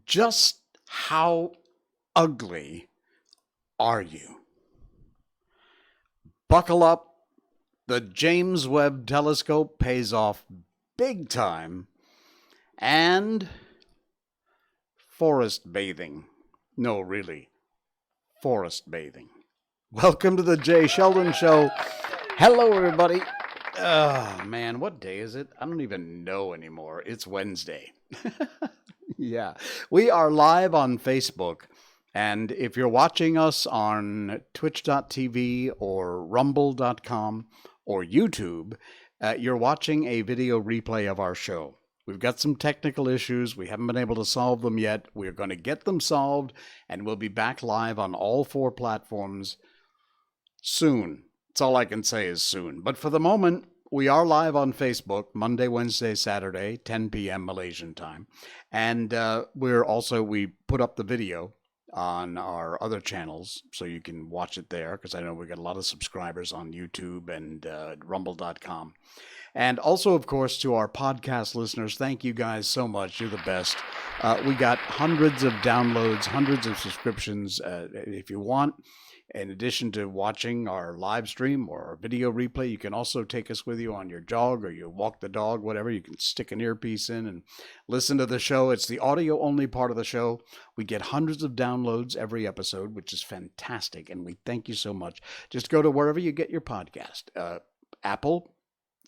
Just how ugly are you? Buckle up. The James Webb Telescope pays off big time. And forest bathing. No, really, forest bathing. Welcome to the Jay Sheldon Show. Hello, everybody. Oh, man, what day is it? I don't even know anymore. It's Wednesday. Yeah, we are live on Facebook. And if you're watching us on twitch.tv or rumble.com or YouTube, you're watching a video replay of our show. We've got some technical issues. We haven't been able to solve them yet. We're going to get them solved, and we'll be back live on all 4 platforms soon. That's all I can say is soon. But for the moment, we are live on Facebook Monday, Wednesday, Saturday, 10 p.m. Malaysian time. And we put up the video on our other channels so you can watch it there, because I know we got a lot of subscribers on YouTube and rumble.com. And also, of course, to our podcast listeners, thank you guys so much. You're the best. We got hundreds of downloads, hundreds of subscriptions. If you want, in addition to watching our live stream or our video replay, you can also take us with you on your jog or you walk the dog, whatever. You can stick an earpiece in and listen to the show. It's the audio-only part of the show. We get hundreds of downloads every episode, which is fantastic, and we thank you so much. Just go to wherever you get your podcast. Apple,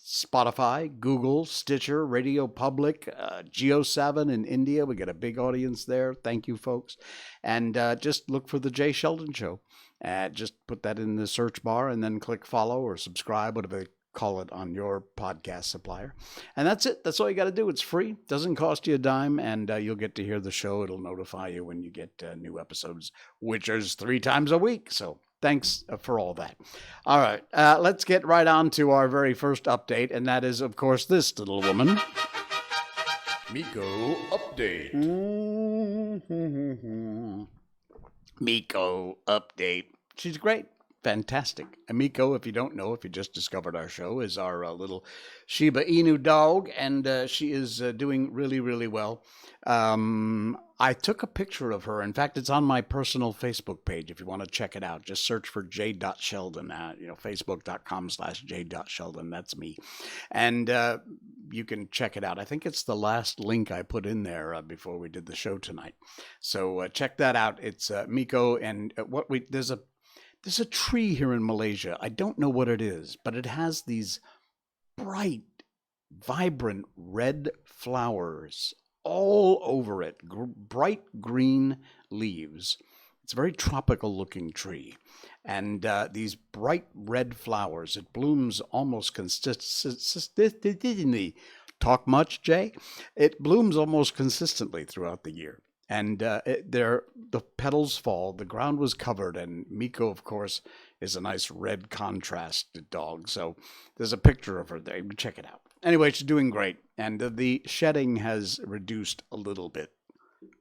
Spotify, Google, Stitcher, Radio Public, Geo7 in India. We get a big audience there. Thank you, folks. And just look for the Jay Sheldon Show. Just put that in the search bar and then click follow or subscribe, whatever they call it on your podcast supplier. And that's it. That's all you got to do. It's free. Doesn't cost you a dime, and you'll get to hear the show. It'll notify you when you get new episodes, which is 3 times a week. So thanks for all that. All right, let's get right on to our very first update, and that is, of course, this little woman. Miko Update. Miko Update. She's great. Fantastic. Miko, if you don't know, if you just discovered our show, is our little Shiba Inu dog, and she is doing really, really well. I took a picture of her. In fact, it's on my personal Facebook page. If you want to check it out, just search for j.sheldon, facebook.com/j.sheldon. That's me. And you can check it out. I think it's the last link I put in there before we did the show tonight. So check that out. It's Miko, and there's a tree here in Malaysia. I don't know what it is, but it has these bright, vibrant red flowers all over it, bright green leaves. It's a very tropical looking tree. And these bright red flowers, it blooms almost consistently. Talk much, Jay? It blooms almost consistently throughout the year. And the petals fall, the ground was covered, and Miko, of course, is a nice red contrast dog. So there's a picture of her there. Check it out. Anyway, she's doing great, and the shedding has reduced a little bit.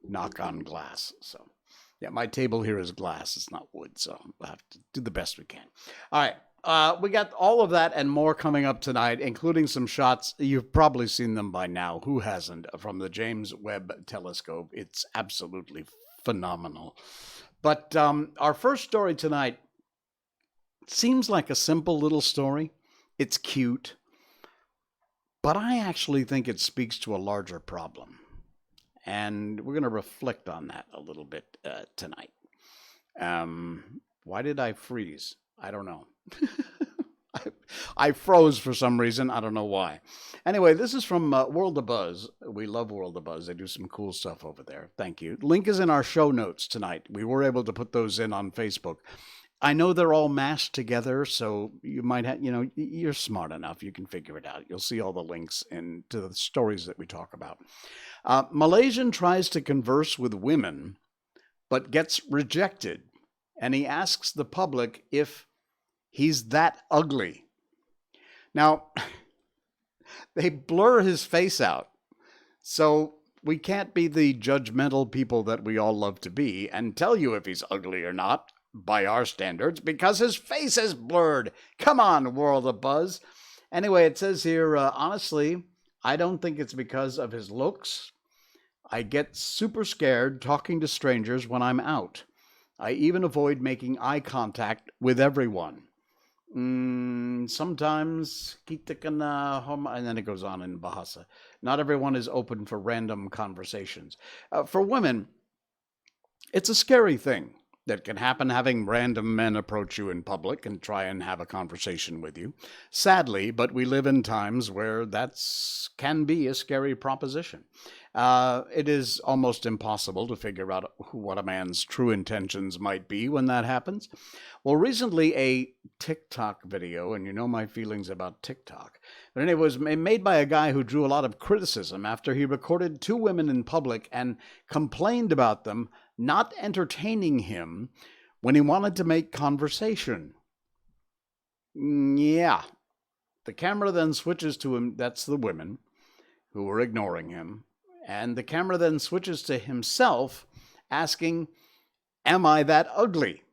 Knock on glass. So, yeah, my table here is glass. It's not wood, so we'll have to do the best we can. All right. We got all of that and more coming up tonight, including some shots. You've probably seen them by now. Who hasn't? From the James Webb Telescope. It's absolutely phenomenal. But our first story tonight seems like a simple little story. It's cute. But I actually think it speaks to a larger problem. And we're going to reflect on that a little bit tonight. Why did I freeze? I don't know. I froze for some reason. I don't know why. Anyway, this is from World of Buzz. We love World of Buzz. They do some cool stuff over there. Thank you. Link is in our show notes tonight. We were able to put those in on Facebook. I know they're all mashed together, so you might have, you're smart enough. You can figure it out. You'll see all the links to the stories that we talk about. Malaysian tries to converse with women, but gets rejected. And he asks the public if he's that ugly. Now, they blur his face out, so we can't be the judgmental people that we all love to be and tell you if he's ugly or not. By our standards, because his face is blurred. Come on, World of Buzz. Anyway, it says here, honestly, I don't think it's because of his looks. I get super scared talking to strangers when I'm out. I even avoid making eye contact with everyone. Sometimes, and then it goes on in Bahasa. Not everyone is open for random conversations. For women, it's a scary thing that can happen having random men approach you in public and try and have a conversation with you. Sadly, but we live in times where can be a scary proposition. It is almost impossible to figure out what a man's true intentions might be when that happens. Well, recently a TikTok video, and you know my feelings about TikTok, but anyway, it was made by a guy who drew a lot of criticism after he recorded two women in public and complained about them not entertaining him when he wanted to make conversation. Yeah. The camera then switches to him. That's the women who were ignoring him. And the camera then switches to himself asking, "Am I that ugly?"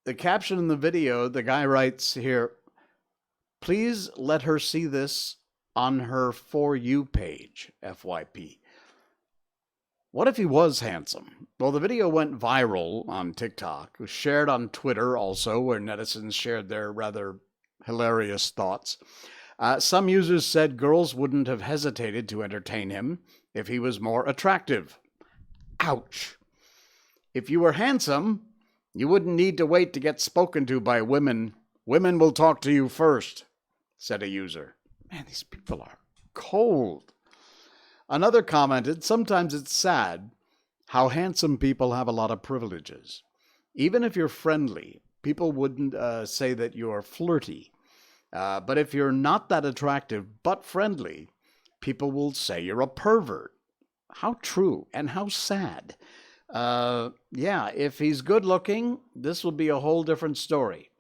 The caption in the video, the guy writes here, "Please let her see this on her For You page, FYP." What if he was handsome? Well, the video went viral on TikTok. It was shared on Twitter also, where netizens shared their rather hilarious thoughts. Some users said girls wouldn't have hesitated to entertain him if he was more attractive. Ouch. If you were handsome, you wouldn't need to wait to get spoken to by women. Women will talk to you first, said a user. Man, these people are cold. Another commented, "Sometimes it's sad how handsome people have a lot of privileges. Even if you're friendly, people wouldn't say that you're flirty. But if you're not that attractive but friendly, people will say you're a pervert." How true and how sad. Yeah, if he's good looking, this will be a whole different story.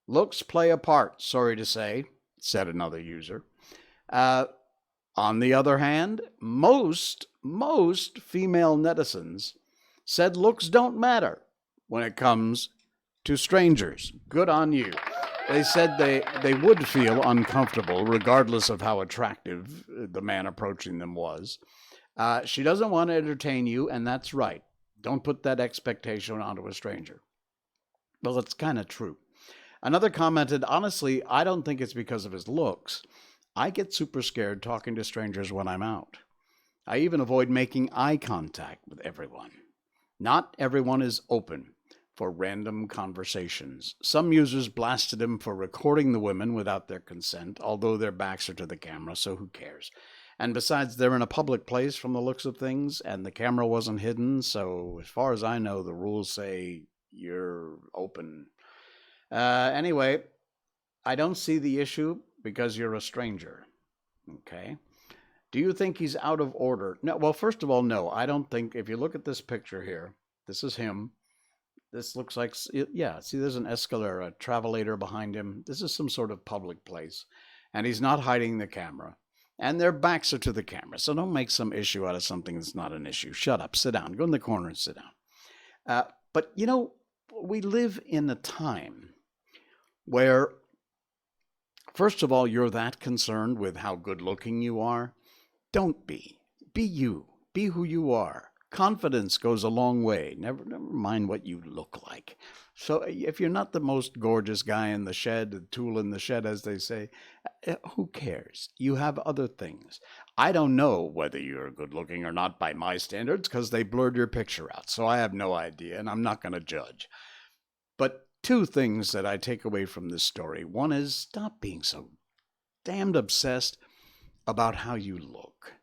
Looks play a part, sorry to say, said another user. On the other hand, most female netizens said looks don't matter when it comes to strangers. Good on you. They said they would feel uncomfortable regardless of how attractive the man approaching them was. She doesn't want to entertain you, and that's right. Don't put that expectation onto a stranger. Well, it's kind of true. Another commented, "Honestly, I don't think it's because of his looks. I get super scared talking to strangers when I'm out. I even avoid making eye contact with everyone. Not everyone is open for random conversations." Some users blasted him for recording the women without their consent, although their backs are to the camera, so who cares? And besides, they're in a public place from the looks of things, and the camera wasn't hidden, so as far as I know, the rules say you're open. Anyway, I don't see the issue because you're a stranger. Okay. Do you think he's out of order? No. Well, first of all, no. I don't think, if you look at this picture here, this is him. This looks like, yeah, see, there's an escalator, a travelator behind him. This is some sort of public place, and he's not hiding the camera. And their backs are to the camera, so don't make some issue out of something that's not an issue. Shut up, sit down, go in the corner and sit down. But, you know, we live in a time where, first of all, you're that concerned with how good looking you are. Don't be. Be you. Be who you are. Confidence goes a long way. Never mind what you look like. So if you're not the most gorgeous guy in the shed, the tool in the shed, as they say, who cares? You have other things. I don't know whether you're good looking or not by my standards because they blurred your picture out. So I have no idea, and I'm not going to judge. But two things that I take away from this story. One is, stop being so damned obsessed about how you look.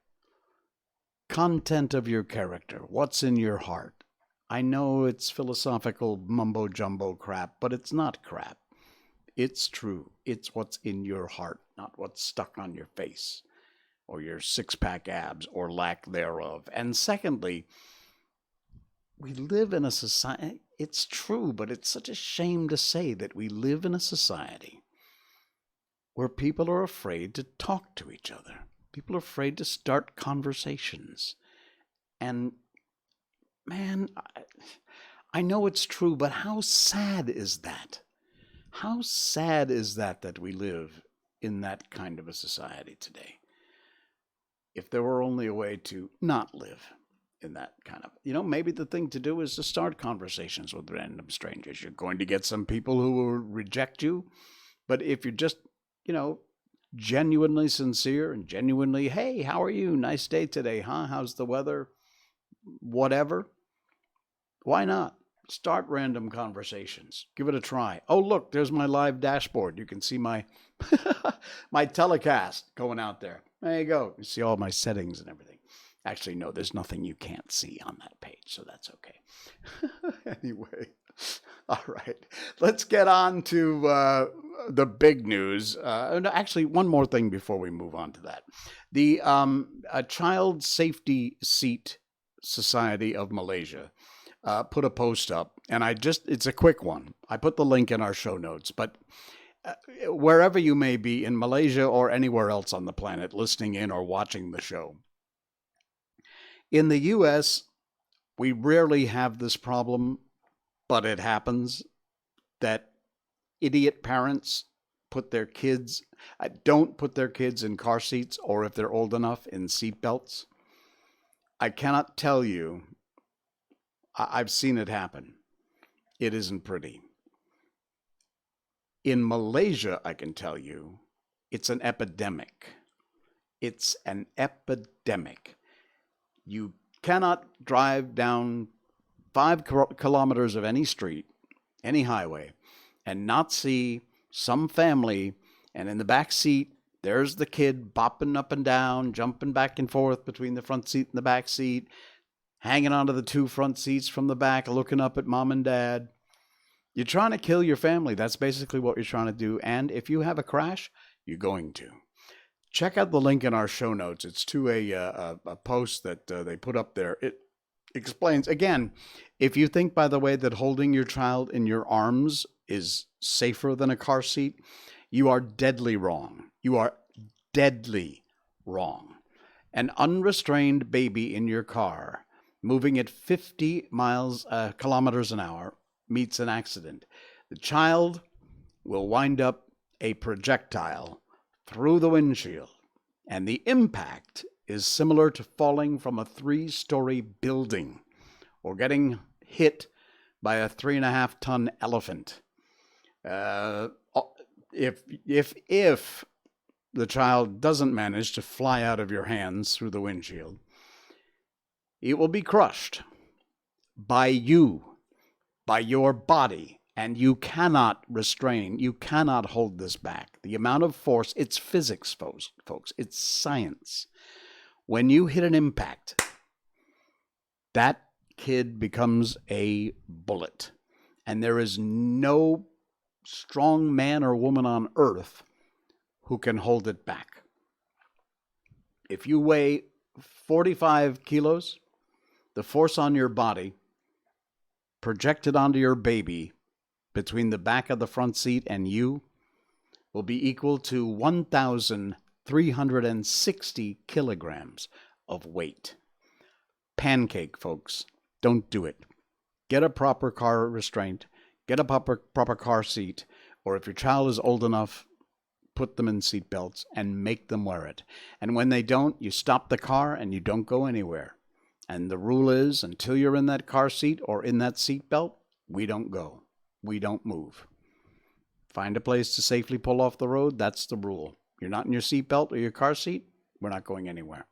Content of your character, what's in your heart. I know it's philosophical mumbo-jumbo crap, but it's not crap. It's true. It's what's in your heart, not what's stuck on your face or your six-pack abs or lack thereof. And secondly, we live in a society, it's true, but it's such a shame to say that we live in a society where people are afraid to talk to each other. People are afraid to start conversations. And, man, I know it's true, but how sad is that? How sad is that we live in that kind of a society today? If there were only a way to not live in that kind of, maybe the thing to do is to start conversations with random strangers. You're going to get some people who will reject you, but if you're just, you know, genuinely sincere and genuinely, hey, how are you? Nice day today, huh? How's the weather? Whatever. Why not? Start random conversations. Give it a try. Oh, look, there's my live dashboard. You can see my my telecast going out there. There you go. You see all my settings and everything. Actually, no, there's nothing you can't see on that page, so that's okay. Anyway, all right. Let's get on to the big news. No, actually, one more thing before we move on to that. The Child Safety Seat Society of Malaysia put a post up, and it's a quick one. I put the link in our show notes, but wherever you may be in Malaysia or anywhere else on the planet listening in or watching the show, in the U.S., we rarely have this problem, but it happens that idiot parents don't put their kids in car seats, or if they're old enough, in seat belts. I cannot tell you, I've seen it happen. It isn't pretty. In Malaysia, I can tell you, it's an epidemic. It's an epidemic. You cannot drive down 5 kilometers of any street, any highway, and not see some family, and in the back seat, there's the kid bopping up and down, jumping back and forth between the front seat and the back seat, hanging onto the 2 front seats from the back, looking up at mom and dad. You're trying to kill your family. That's basically what you're trying to do. And if you have a crash, you're going to. Check out the link in our show notes. It's to a post that they put up there. It explains, again, if you think, by the way, that holding your child in your arms is safer than a car seat, you are deadly wrong. You are deadly wrong. An unrestrained baby in your car moving at 50 kilometers an hour meets an accident. The child will wind up a projectile through the windshield, and the impact is similar to falling from a 3-story building or getting hit by a 3.5-ton elephant. If the child doesn't manage to fly out of your hands through the windshield, it will be crushed by you, by your body, and you cannot restrain, you cannot hold this back. The amount of force, it's physics, folks, it's science. When you hit an impact, that kid becomes a bullet, and there is no strong man or woman on earth who can hold it back. If you weigh 45 kilos, the force on your body projected onto your baby between the back of the front seat and you will be equal to 1,360 kilograms of weight. Pancake, folks. Don't do it. Get a proper car restraint. Get a proper car seat. Or if your child is old enough, put them in seat belts and make them wear it. And when they don't, you stop the car and you don't go anywhere. And the rule is, until you're in that car seat or in that seat belt, we don't go. We don't move. Find a place to safely pull off the road. That's the rule. You're not in your seat belt or your car seat, we're not going anywhere.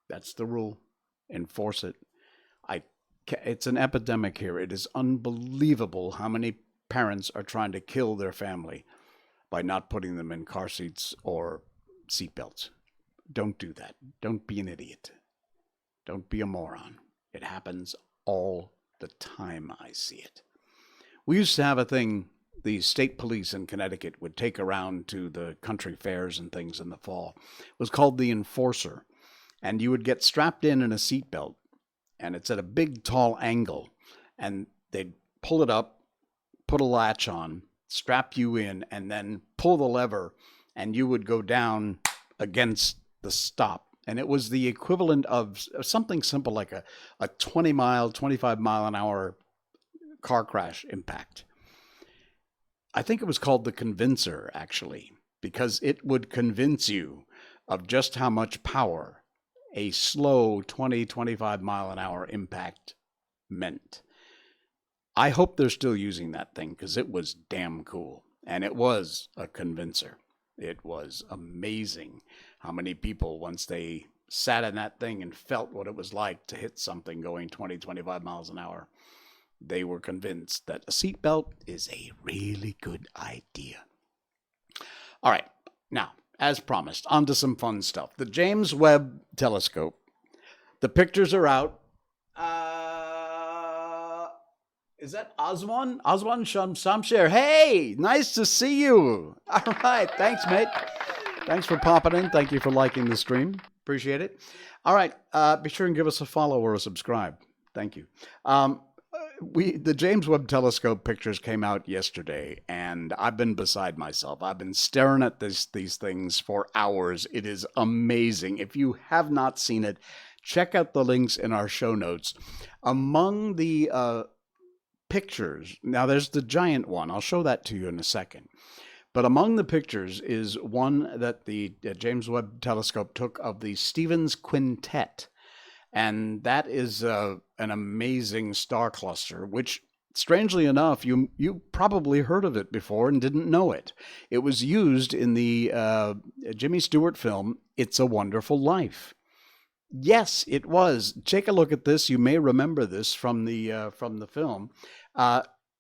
That's the rule. Enforce it. It's an epidemic here. It is unbelievable how many parents are trying to kill their family by not putting them in car seats or seat belts. Don't do that. Don't be an idiot. Don't be a moron. It happens all the time. I see it. We used to have a thing, the state police in Connecticut would take around to the country fairs and things in the fall. It was called the Enforcer. And you would get strapped in a seatbelt, and it's at a big, tall angle. And they'd pull it up, put a latch on, strap you in, and then pull the lever, and you would go down against the stop. And it was the equivalent of something simple like a 25 mile an hour car crash impact. I think it was called the Convincer, actually, because it would convince you of just how much power a slow 20, 25 mile an hour impact meant. I hope they're still using that thing because it was damn cool. And it was a convincer. It was amazing how many people, once they sat in that thing and felt what it was like to hit something going 20, 25 miles an hour, they were convinced that a seatbelt is a really good idea. All right, now, as promised, on to some fun stuff. The James Webb Telescope. The pictures are out. Is that Oswan? Oswan Shamsher. Hey, nice to see you. All right, thanks, mate. Thanks for popping in. Thank you for liking the stream. Appreciate it. All right, be sure and give us a follow or a subscribe. Thank you. The James Webb Telescope pictures came out yesterday, and I've been beside myself. I've been staring at these things for hours. It is amazing. If you have not seen it, check out the links in our show notes. Among the pictures, now there's the giant one. I'll show that to you in a second. But among the pictures is one that the James Webb Telescope took of the Stevens Quintet. And that is an amazing star cluster, which, strangely enough, you probably heard of it before and didn't know it. It was used in the Jimmy Stewart film, It's a Wonderful Life. Yes, it was. Take a look at this. You may remember this from the film.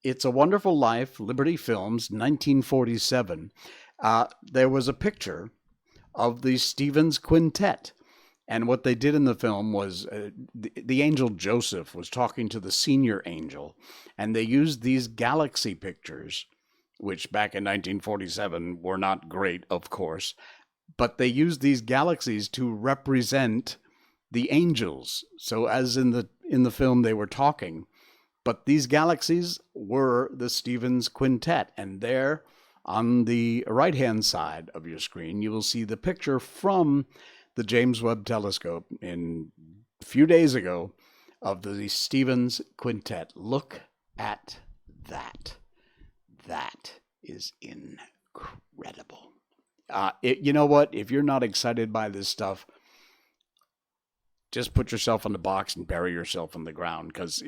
It's a Wonderful Life, Liberty Films, 1947. There was a picture of the Stevens Quintet. And what they did in the film was the angel Joseph was talking to the senior angel, and they used these galaxy pictures, which back in 1947 were not great, of course, but they used these galaxies to represent the angels. So as in the film they were talking, but these galaxies were the Stevens Quintet, and there on the right-hand side of your screen you will see the picture from the James Webb Telescope in a few days ago of the Stevens Quintet. Look at that. That is incredible. You know what? If you're not excited by this stuff, just put yourself in the box and bury yourself in the ground because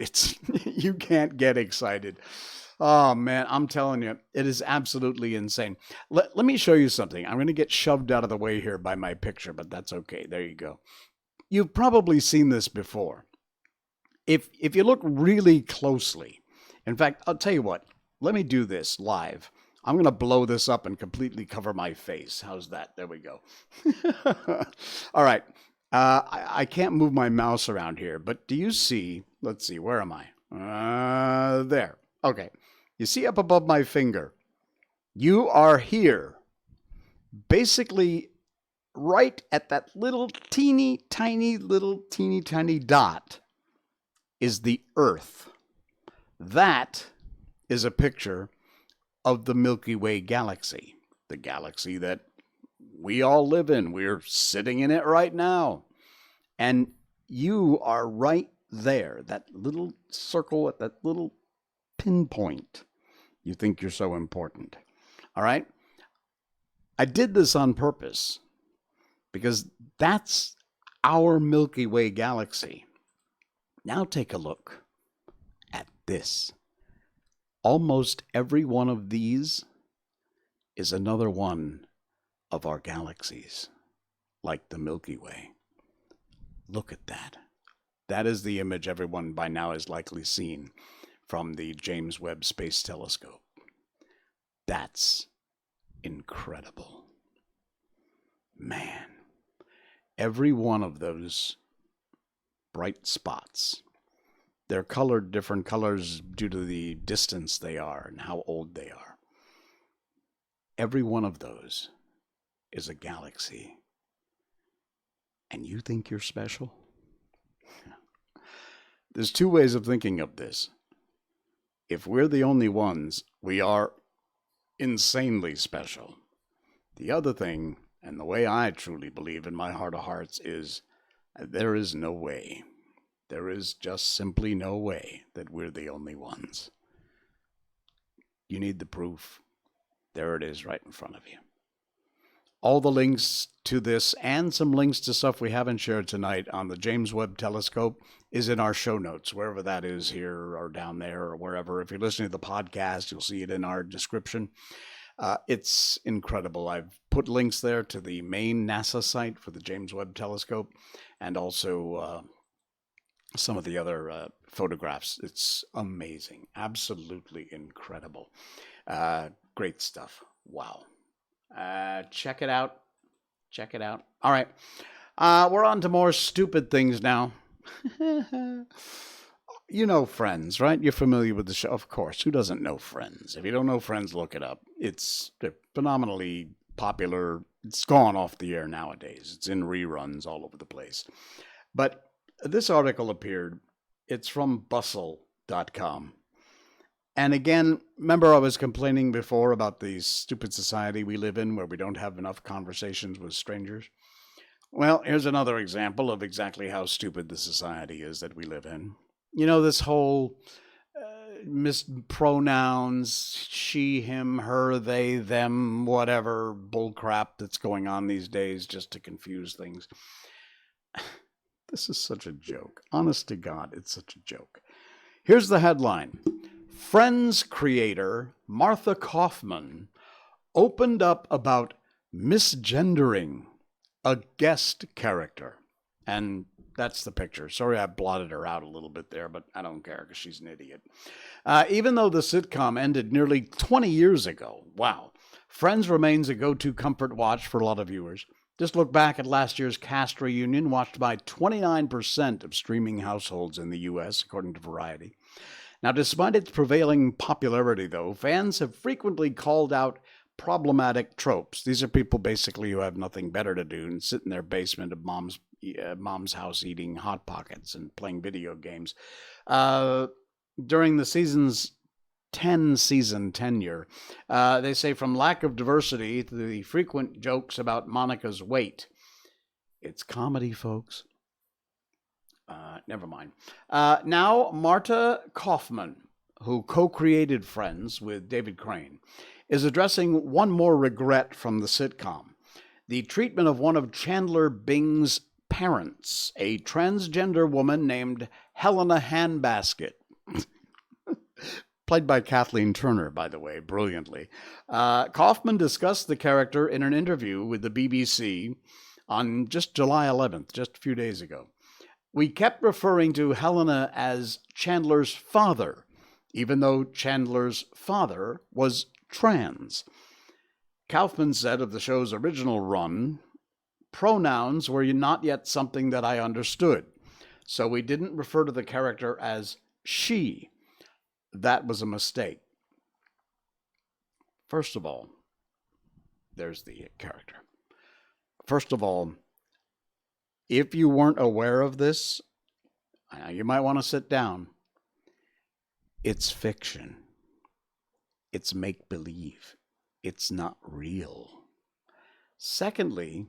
you can't get excited. Oh, man, I'm telling you, it is absolutely insane. Let me show you something. I'm going to get shoved out of the way here by my picture, but that's okay. There you go. You've probably seen this before. If you look really closely, in fact, I'll tell you what, let me do this live. I'm going to blow this up and completely cover my face. How's that? There we go. All right. I can't move my mouse around here, but do you see, let's see, where am I? There. Okay. You see up above my finger, you are here, basically right at that little teeny tiny dot is the Earth. That is a picture of the Milky Way galaxy, the galaxy that we all live in. We're sitting in it right now. And you are right there, that little circle at that little pinpoint. You think you're so important. All right? I did this on purpose because that's our Milky Way galaxy. Now take a look at this. Almost every one of these is another one of our galaxies, like the Milky Way. Look at that. That is the image everyone by now has likely seen from the James Webb Space Telescope. That's incredible. Man, every one of those bright spots, they're colored different colors due to the distance they are and how old they are. Every one of those is a galaxy. And you think you're special? There's two ways of thinking of this. If we're the only ones, we are insanely special. The other thing, and the way I truly believe in my heart of hearts, is there is no way. There is just simply no way that we're the only ones. You need the proof. There it is right in front of you. All the links to this and some links to stuff we haven't shared tonight on the James Webb Telescope is in our show notes, wherever that is, here or down there or wherever. If you're listening to the podcast, you'll see it in our description. It's incredible. I've put links there to the main NASA site for the James Webb Telescope and also some of the other photographs. It's amazing. Absolutely incredible. Great stuff. Wow. Check it out. Check it out. All right. We're on to more stupid things now. You know Friends, right? You're familiar with the show. Of course. Who doesn't know Friends? If you don't know Friends, look it up. It's phenomenally popular. It's gone off the air nowadays. It's in reruns all over the place. But this article appeared. It's from bustle.com. And again, remember I was complaining before about the stupid society we live in where we don't have enough conversations with strangers? Well, here's another example of exactly how stupid the society is that we live in. You know, this whole mispronouns, she, him, her, they, them, whatever bullcrap that's going on these days just to confuse things. This is such a joke. Honest to God, it's such a joke. Here's the headline. Friends creator Martha Kaufman opened up about misgendering a guest character. And that's the picture. Sorry I blotted her out a little bit there, but I don't care because she's an idiot. Even though the sitcom ended nearly 20 years ago, wow, Friends remains a go-to comfort watch for a lot of viewers. Just look back at last year's cast reunion, watched by 29% of streaming households in the U.S., according to Variety. Now, despite its prevailing popularity, though, fans have frequently called out problematic tropes. These are people basically who have nothing better to do and sit in their basement of mom's house eating Hot Pockets and playing video games. During the season's 10-season tenure, they say from lack of diversity to the frequent jokes about Monica's weight. It's comedy, folks. Never mind. Now, Martha Kaufman, who co-created Friends with David Crane, is addressing one more regret from the sitcom. The treatment of one of Chandler Bing's parents, a transgender woman named Helena Handbasket. Played by Kathleen Turner, by the way, brilliantly. Kaufman discussed the character in an interview with the BBC on just July 11th, just a few days ago. We kept referring to Helena as Chandler's father, even though Chandler's father was trans. Kaufman said of the show's original run, pronouns were not yet something that I understood, so we didn't refer to the character as she. That was a mistake. First of all, there's the character. First of all, if you weren't aware of this, you might want to sit down. It's fiction. It's make-believe. It's not real. Secondly,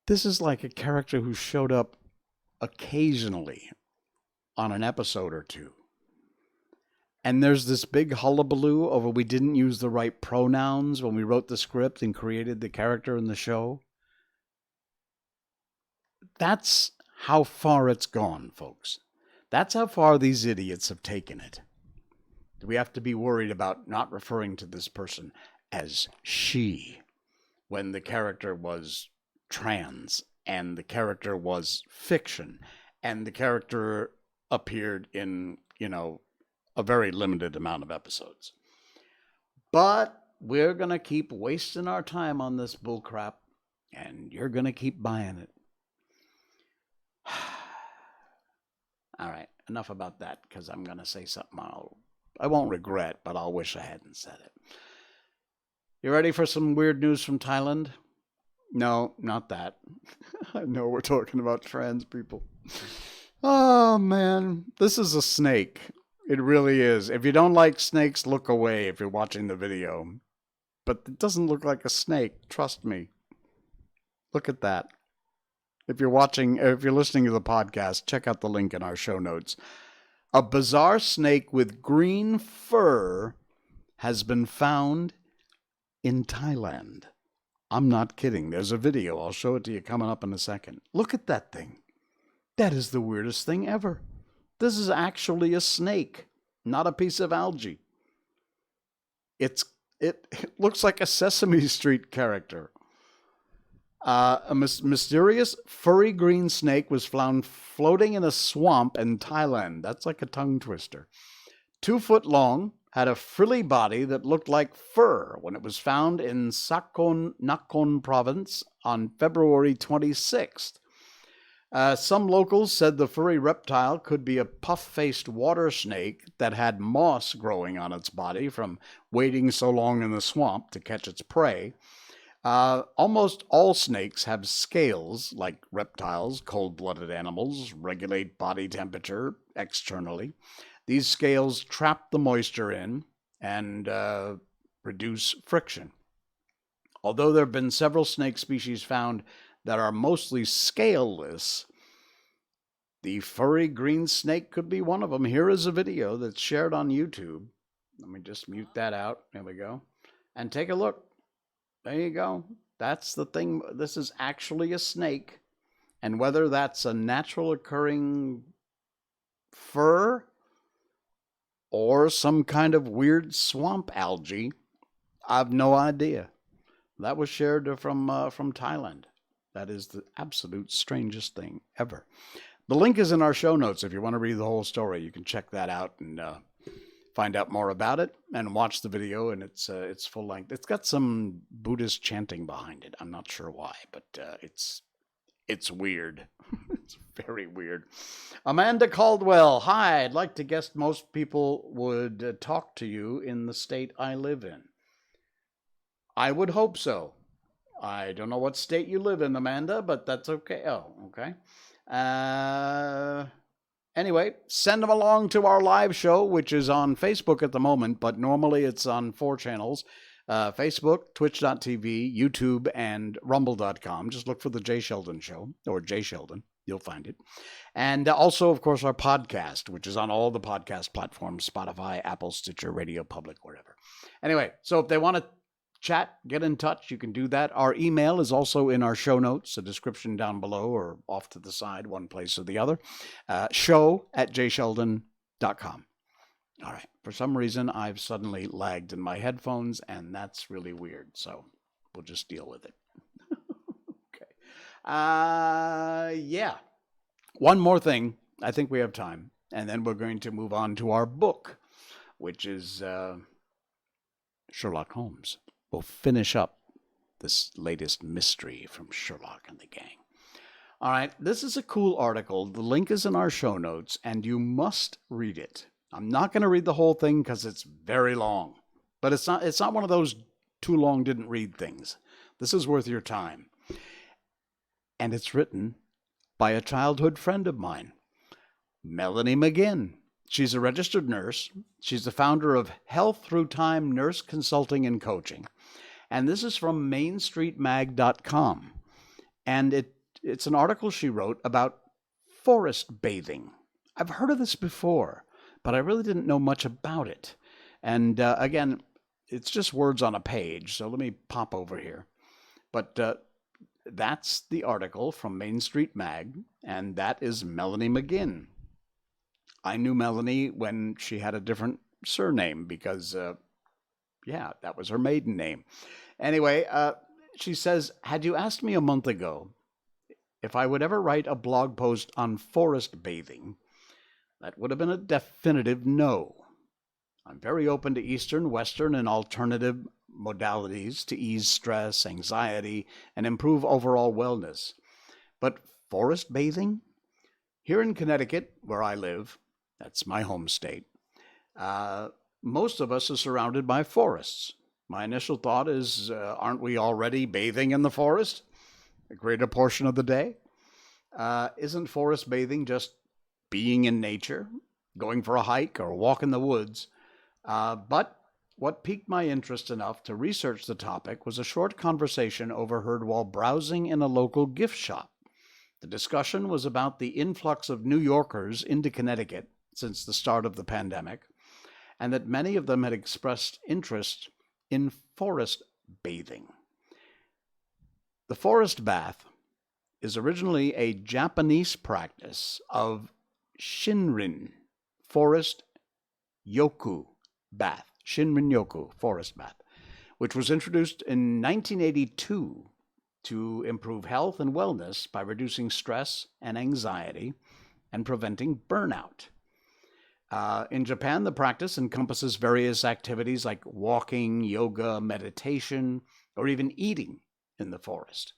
this is like a character who showed up occasionally on an episode or two. And there's this big hullabaloo over we didn't use the right pronouns when we wrote the script and created the character in the show. That's how far it's gone, folks. That's how far these idiots have taken it. We have to be worried about not referring to this person as she when the character was trans and the character was fiction and the character appeared in, a very limited amount of episodes. But we're going to keep wasting our time on this bullcrap, and you're going to keep buying it. All right, enough about that, because I'm going to say something I won't regret, but I'll wish I hadn't said it. You ready for some weird news from Thailand? No, not that. I know we're talking about trans people. Oh, man. This is a snake. It really is. If you don't like snakes, look away if you're watching the video. But it doesn't look like a snake. Trust me. Look at that. If you're listening to the podcast, check out the link in our show notes. A bizarre snake with green fur has been found in Thailand I'm not kidding. There's a video. I'll show it to you coming up in a second. Look at that thing. That is the weirdest thing ever. This is actually a snake, not a piece of algae. It looks like a Sesame Street character. A mysterious furry green snake was found floating in a swamp in Thailand. That's like a tongue twister. 2 foot long, had a frilly body that looked like fur when it was found in Sakon Nakhon province on February 26th. Some locals said the furry reptile could be a puff-faced water snake that had moss growing on its body from waiting so long in the swamp to catch its prey. Almost all snakes have scales, like reptiles, cold-blooded animals, regulate body temperature externally. These scales trap the moisture in and reduce friction. Although there have been several snake species found that are mostly scaleless, the furry green snake could be one of them. Here is a video that's shared on YouTube. Let me just mute that out. There we go. And take a look. There you go. That's the thing. This is actually a snake. And whether that's a natural occurring fur or some kind of weird swamp algae, I've no idea. That was shared from Thailand. That is the absolute strangest thing ever. The link is in our show notes. If you want to read the whole story, you can check that out and find out more about it and watch the video. And it's full length. It's got some Buddhist chanting behind it. I'm not sure why, but it's weird. It's very weird. Amanda Caldwell, hi. I'd like to guess most people would talk to you in the state I live in. I would hope so. I don't know what state you live in, Amanda, but that's okay. Oh, okay. Anyway, send them along to our live show, which is on Facebook at the moment, but normally it's on 4 channels. Facebook, Twitch.tv, YouTube, and Rumble.com. Just look for the Jay Sheldon Show, or Jay Sheldon. You'll find it. And also, of course, our podcast, which is on all the podcast platforms, Spotify, Apple, Stitcher, Radio Public, wherever. Anyway, so if they want to chat, get in touch, you can do that. Our email is also in our show notes, a description down below or off to the side, one place or the other. show@jsheldon.com. All right. For some reason, I've suddenly lagged in my headphones, and that's really weird. So we'll just deal with it. Okay. Yeah. One more thing. I think we have time. And then we're going to move on to our book, which is Sherlock Holmes. We'll finish up this latest mystery from Sherlock and the gang. All right. This is a cool article. The link is in our show notes, and you must read it. I'm not going to read the whole thing because it's very long, but it's not one of those too long didn't read things. This is worth your time. And it's written by a childhood friend of mine, Melanie McGinn. She's a registered nurse. She's the founder of Health Through Time Nurse Consulting and Coaching. And this is from mainstreetmag.com. And it's an article she wrote about forest bathing. I've heard of this before, but I really didn't know much about it. And again, it's just words on a page, so let me pop over here. But that's the article from Main Street Mag, and that is Melanie McGinn. I knew Melanie when she had a different surname because, that was her maiden name. Anyway, she says, had you asked me a month ago if I would ever write a blog post on forest bathing, that would have been a definitive no. I'm very open to Eastern, Western, and alternative modalities to ease stress, anxiety, and improve overall wellness. But forest bathing? Here in Connecticut, where I live, that's my home state, most of us are surrounded by forests. My initial thought is, aren't we already bathing in the forest a greater portion of the day? Isn't forest bathing just being in nature, going for a hike or a walk in the woods? But what piqued my interest enough to research the topic was a short conversation overheard while browsing in a local gift shop. The discussion was about the influx of New Yorkers into Connecticut since the start of the pandemic, and that many of them had expressed interest in forest bathing. The forest bath is originally a Japanese practice of Shinrin, forest yoku bath, Shinrin yoku, forest bath, which was introduced in 1982 to improve health and wellness by reducing stress and anxiety and preventing burnout. In Japan, the practice encompasses various activities like walking, yoga, meditation, or even eating in the forest.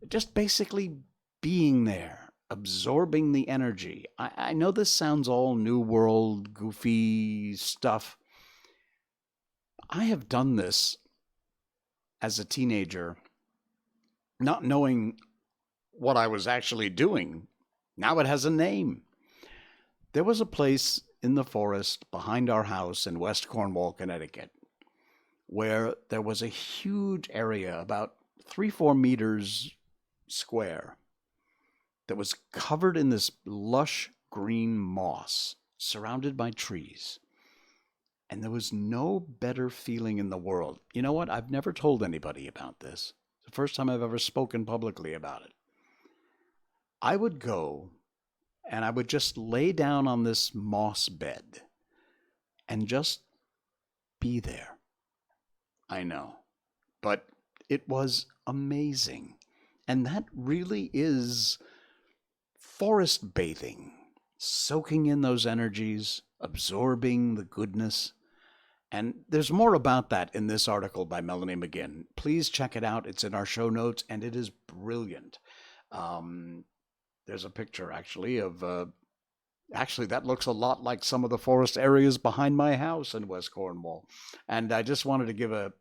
Just basically being there, absorbing the energy. I know this sounds all new world, goofy stuff. I have done this as a teenager, not knowing what I was actually doing. Now it has a name. There was a place in the forest behind our house in West Cornwall, Connecticut, where there was a huge area, about 3-4 meters square, that was covered in this lush green moss, surrounded by trees. And there was no better feeling in the world. You know what? I've never told anybody about this. It's the first time I've ever spoken publicly about it. I would go and I would just lay down on this moss bed and just be there. I know, but it was amazing. And that really is forest bathing, soaking in those energies, absorbing the goodness. And there's more about that in this article by Melanie McGinn. Please check it out. It's in our show notes, and it is brilliant. There's a picture, actually, of... Actually, that looks a lot like some of the forest areas behind my house in West Cornwall. And I just wanted to give a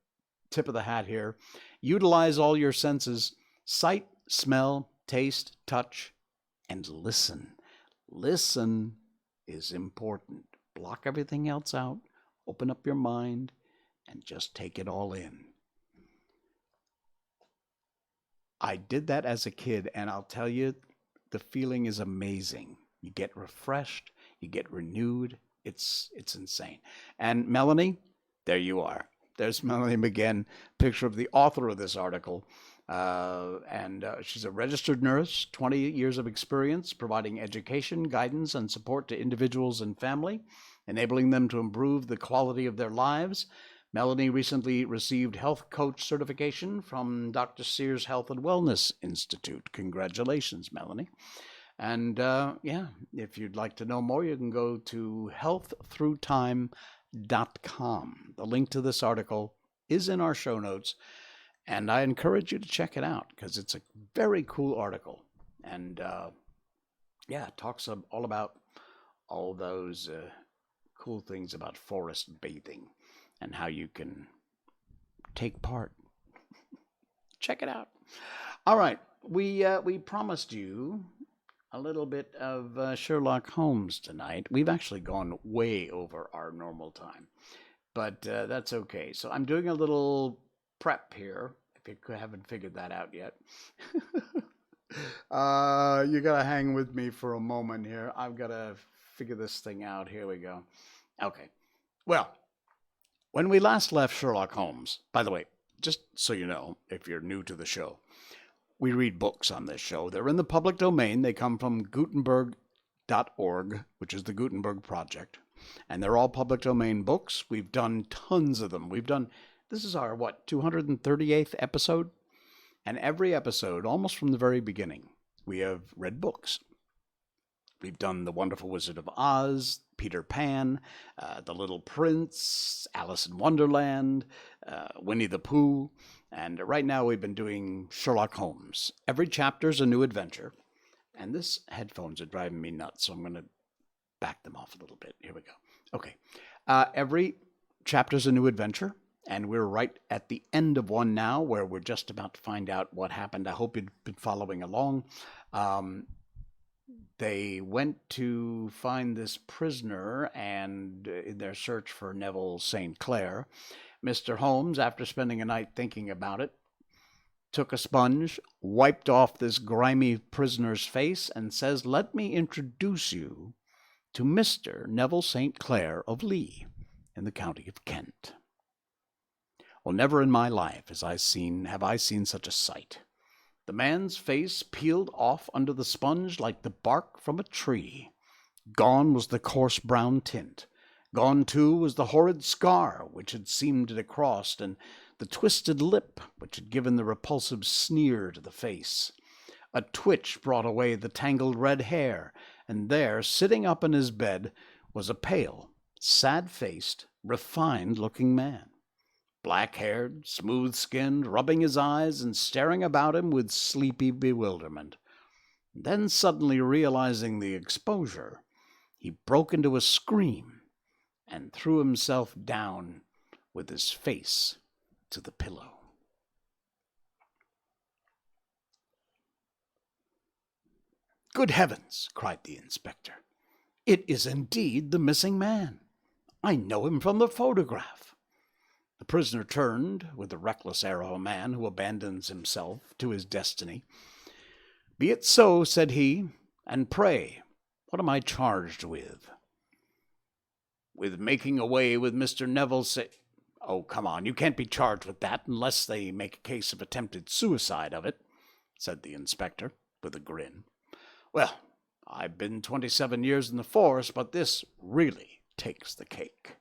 tip of the hat here. Utilize all your senses: sight, smell, taste, touch, and listen. Listen is important. Block everything else out. Open up your mind and just take it all in. I did that as a kid, and I'll tell you, the feeling is amazing. You get refreshed, you get renewed. It's insane. And Melanie, there you are. There's Melanie McGinn, picture of the author of this article. And she's a registered nurse, 20 years of experience providing education, guidance, and support to individuals and family, enabling them to improve the quality of their lives. Melanie recently received health coach certification from Dr. Sears Health and Wellness Institute. Congratulations, Melanie. And if you'd like to know more, you can go to healththroughtime.com. The link to this article is in our show notes, and I encourage you to check it out because it's a very cool article. And it talks all about all those cool things about forest bathing and how you can take part. Check it out. All right, we promised you a little bit of Sherlock Holmes tonight. We've actually gone way over our normal time, but that's okay. So I'm doing a little prep here, if you haven't figured that out yet. You got to hang with me for a moment here. I've got to figure this thing out. Here we go. Okay. Well, when we last left Sherlock Holmes, by the way, just so you know, if you're new to the show, we read books on this show. They're in the public domain. They come from Gutenberg.org, which is the Gutenberg Project. And they're all public domain books. We've done tons of them. This is our, 238th episode? And every episode, almost from the very beginning, we have read books. We've done The Wonderful Wizard of Oz, Peter Pan, The Little Prince, Alice in Wonderland, Winnie the Pooh. And right now we've been doing Sherlock Holmes. Every chapter's a new adventure. And this headphones are driving me nuts, so I'm going to back them off a little bit. Here we go. Okay. Every chapter's a new adventure. And we're right at the end of one now, where we're just about to find out what happened. I hope you've been following along. They went to find this prisoner, and in their search for Neville St. Clair, Mr. Holmes, after spending a night thinking about it, took a sponge, wiped off this grimy prisoner's face, and says, "Let me introduce you to Mr. Neville St. Clair of Lee in the county of Kent." Well, never in my life have I seen such a sight. The man's face peeled off under the sponge like the bark from a tree. Gone was the coarse brown tint. Gone, too, was the horrid scar which had seamed it across, and the twisted lip which had given the repulsive sneer to the face. A twitch brought away the tangled red hair, and there, sitting up in his bed, was a pale, sad-faced, refined-looking man. Black-haired, smooth-skinned, rubbing his eyes and staring about him with sleepy bewilderment. Then, suddenly realizing the exposure, he broke into a scream and threw himself down with his face to the pillow. "Good heavens!" cried the inspector. "It is indeed the missing man. I know him from the photograph." The prisoner turned, with the reckless air of a man who abandons himself to his destiny. "Be it so," said he, "and pray, what am I charged with?" "With making away with Mr. Neville's "Oh, come on, you can't be charged with that unless they make a case of attempted suicide of it," said the inspector, with a grin. "Well, I've been 27 years in the force, but this really takes the cake.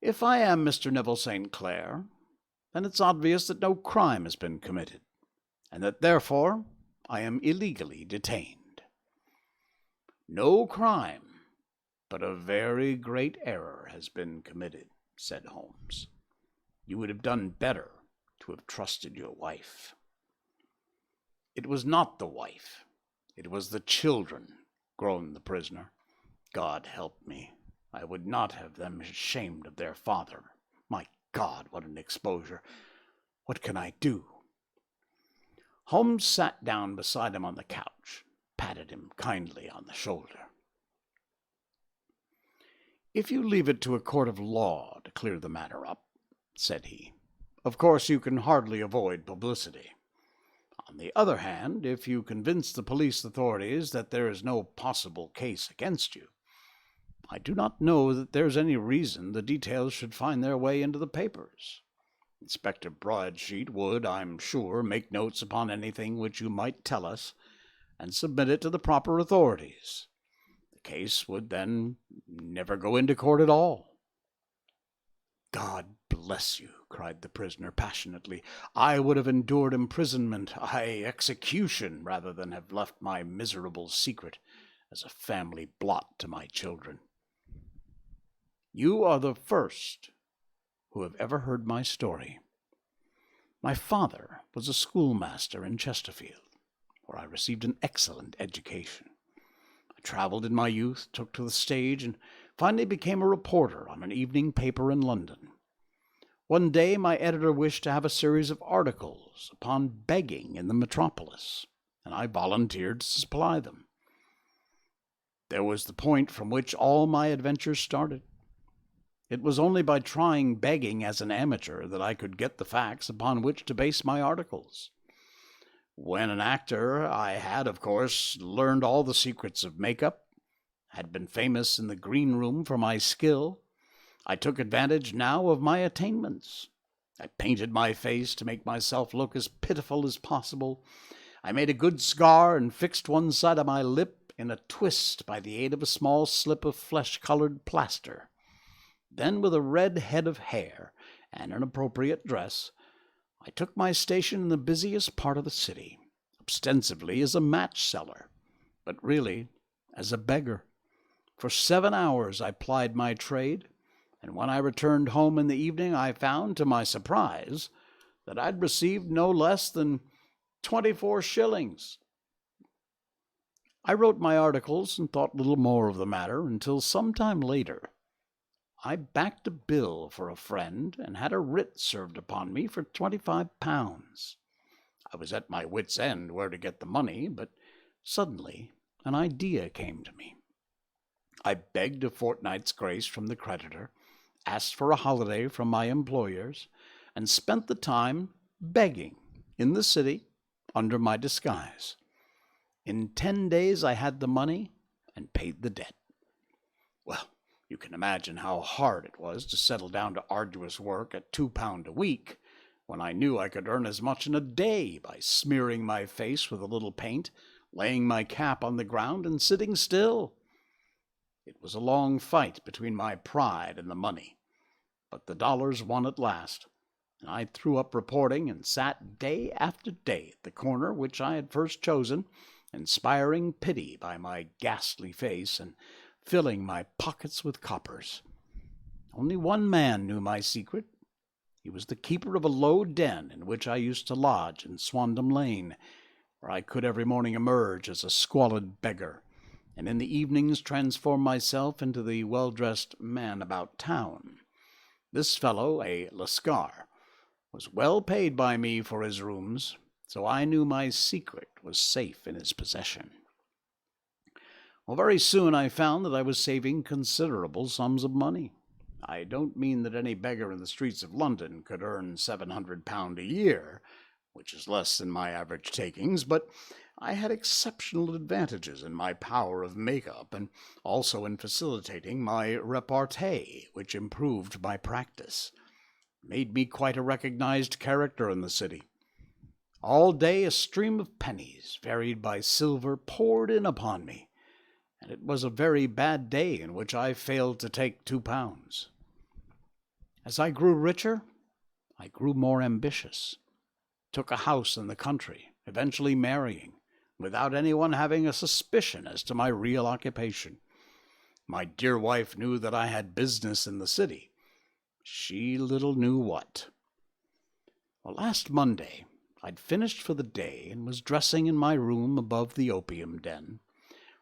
If I am Mr. Neville St. Clair, then it's obvious that no crime has been committed, and that therefore I am illegally detained." "No crime, but a very great error has been committed," said Holmes. "You would have done better to have trusted your wife." "It was not the wife. It was the children," groaned the prisoner. "God help me. I would not have them ashamed of their father. My God, what an exposure! What can I do?" Holmes sat down beside him on the couch, patted him kindly on the shoulder. "If you leave it to a court of law to clear the matter up," said he, "of course you can hardly avoid publicity. On the other hand, if you convince the police authorities that there is no possible case against you, I do not know that there's any reason the details should find their way into the papers. Inspector Broadsheet would, I'm sure, make notes upon anything which you might tell us, and submit it to the proper authorities. The case would then never go into court at all." "God bless you!" cried the prisoner passionately. "I would have endured imprisonment, aye, execution, rather than have left my miserable secret as a family blot to my children. You are the first who have ever heard my story. My father was a schoolmaster in Chesterfield, where I received an excellent education. I traveled in my youth, took to the stage, and finally became a reporter on an evening paper in London. One day my editor wished to have a series of articles upon begging in the metropolis, and I volunteered to supply them. There was the point from which all my adventures started. It was only by trying begging as an amateur that I could get the facts upon which to base my articles. When an actor, I had, of course, learned all the secrets of makeup, had been famous in the green room for my skill. I took advantage now of my attainments. I painted my face to make myself look as pitiful as possible. I made a good scar and fixed one side of my lip in a twist by the aid of a small slip of flesh-colored plaster. Then, with a red head of hair and an appropriate dress, I took my station in the busiest part of the city, ostensibly as a match seller, but really as a beggar. For 7 hours I plied my trade, and when I returned home in the evening I found, to my surprise, that I'd received no less than 24 shillings. I wrote my articles and thought little more of the matter until some time later I backed a bill for a friend and had a writ served upon me for £25. I was at my wits' end where to get the money, but suddenly an idea came to me. I begged a fortnight's grace from the creditor, asked for a holiday from my employers, and spent the time begging in the city under my disguise. In 10 days I had the money and paid the debt. Well, you can imagine how hard it was to settle down to arduous work at £2 a week when I knew I could earn as much in a day by smearing my face with a little paint, laying my cap on the ground, and sitting still. It was a long fight between my pride and the money, but the dollars won at last, and I threw up reporting and sat day after day at the corner which I had first chosen, inspiring pity by my ghastly face and filling my pockets with coppers. Only one man knew my secret. He was the keeper of a low den in which I used to lodge in Swandam Lane, where I could every morning emerge as a squalid beggar, and in the evenings transform myself into the well-dressed man about town. This fellow, a Lascar, was well paid by me for his rooms, so I knew my secret was safe in his possession. Well, very soon I found that I was saving considerable sums of money. I don't mean that any beggar in the streets of London could earn £700 a year, which is less than my average takings, but I had exceptional advantages in my power of make-up and also in facilitating my repartee, which improved my practice, made me quite a recognized character in the city. All day a stream of pennies, varied by silver, poured in upon me, and it was a very bad day in which I failed to take £2. As I grew richer, I grew more ambitious, took a house in the country, eventually marrying, without anyone having a suspicion as to my real occupation. My dear wife knew that I had business in the city. She little knew what. Well, last Monday, I'd finished for the day and was dressing in my room above the opium den,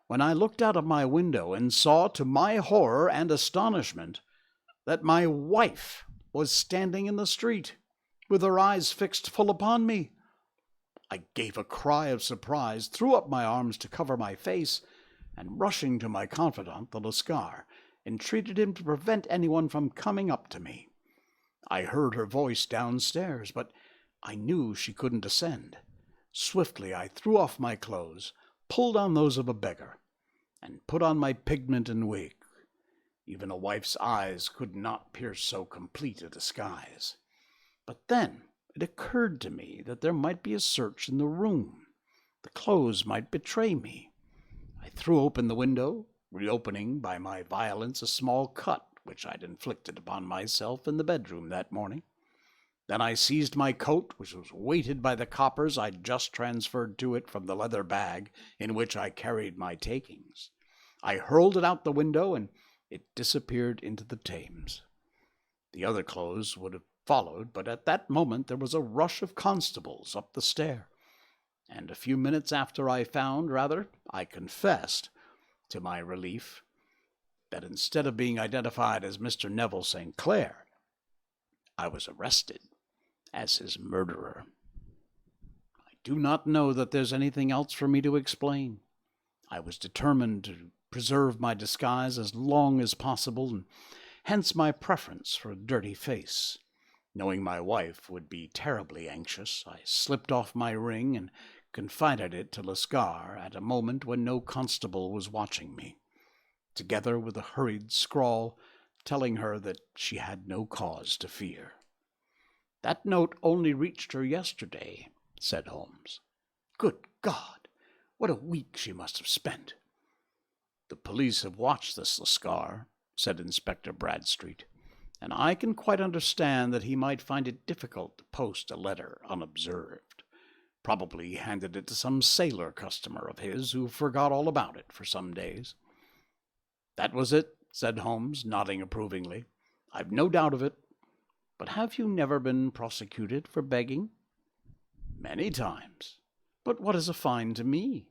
when I looked out of my window and saw, to my horror and astonishment, that my wife was standing in the street, with her eyes fixed full upon me. I gave a cry of surprise, threw up my arms to cover my face, and rushing to my confidant, the Lascar, entreated him to prevent anyone from coming up to me. I heard her voice downstairs, but I knew she couldn't ascend. Swiftly I threw off my clothes, pulled on those of a beggar, and put on my pigment and wig. Even a wife's eyes could not pierce so complete a disguise. But then it occurred to me that there might be a search in the room. The clothes might betray me. I threw open the window, reopening by my violence a small cut which I'd inflicted upon myself in the bedroom that morning. Then I seized my coat, which was weighted by the coppers I'd just transferred to it from the leather bag in which I carried my takings. I hurled it out the window, and it disappeared into the Thames. The other clothes would have followed, but at that moment there was a rush of constables up the stair, and a few minutes after I confessed, to my relief, that instead of being identified as Mr. Neville St. Clair, I was arrested as his murderer. I do not know that there's anything else for me to explain. I was determined to preserve my disguise as long as possible, and hence my preference for a dirty face. Knowing my wife would be terribly anxious, I slipped off my ring and confided it to Lascar at a moment when no constable was watching me, together with a hurried scrawl telling her that she had no cause to fear. "That note only reached her yesterday," said Holmes. "Good God! What a week she must have spent!" "The police have watched this Lascar," said Inspector Bradstreet, "and I can quite understand that he might find it difficult to post a letter unobserved. Probably he handed it to some sailor customer of his who forgot all about it for some days." "That was it," said Holmes, nodding approvingly. "I've no doubt of it. But have you never been prosecuted for begging?" "Many times. But what is a fine to me?"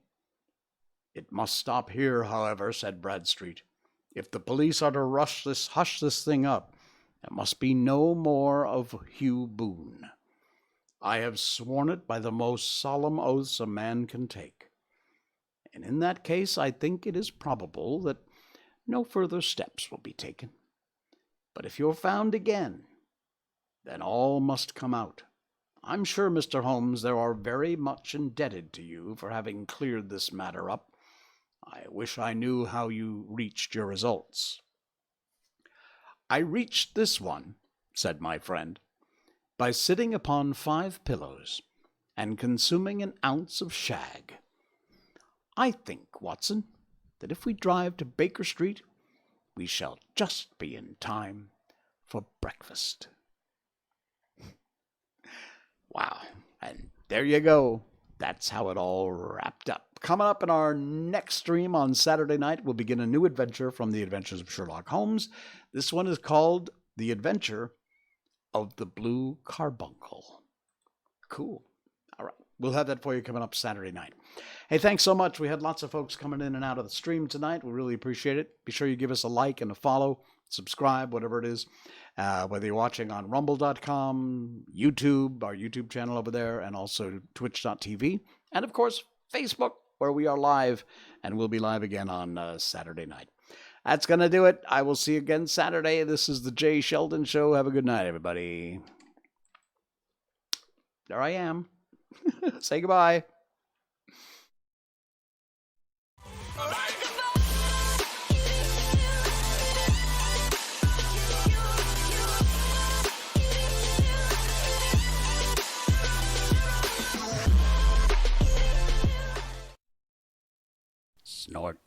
"It must stop here, however," said Bradstreet. "If the police are to hush this thing up, there must be no more of Hugh Boone. I have sworn it by the most solemn oaths a man can take. And in that case I think it is probable that no further steps will be taken. But if you're found again, then all must come out. I'm sure, Mr. Holmes, they are very much indebted to you for having cleared this matter up. I wish I knew how you reached your results." "I reached this one," said my friend. by sitting upon 5 pillows and consuming an ounce of shag. I think, Watson, that if we drive to Baker Street, we shall just be in time for breakfast. Wow, and there you go. That's how it all wrapped up. Coming up in our next stream on Saturday night, we'll begin a new adventure from the Adventures of Sherlock Holmes. This one is called The Adventure of the Blue Carbuncle. Cool. All right. We'll have that for you coming up Saturday night. Hey, thanks so much. We had lots of folks coming in and out of the stream tonight. We really appreciate it. Be sure you give us a like and a follow, subscribe, whatever it is. Whether you're watching on rumble.com, YouTube, our YouTube channel over there, and also twitch.tv, and of course, Facebook, where we are live, and we'll be live again on Saturday night. That's going to do it. I will see you again Saturday. This is the Jay Sheldon Show. Have a good night, everybody. There I am. Say goodbye. Snort.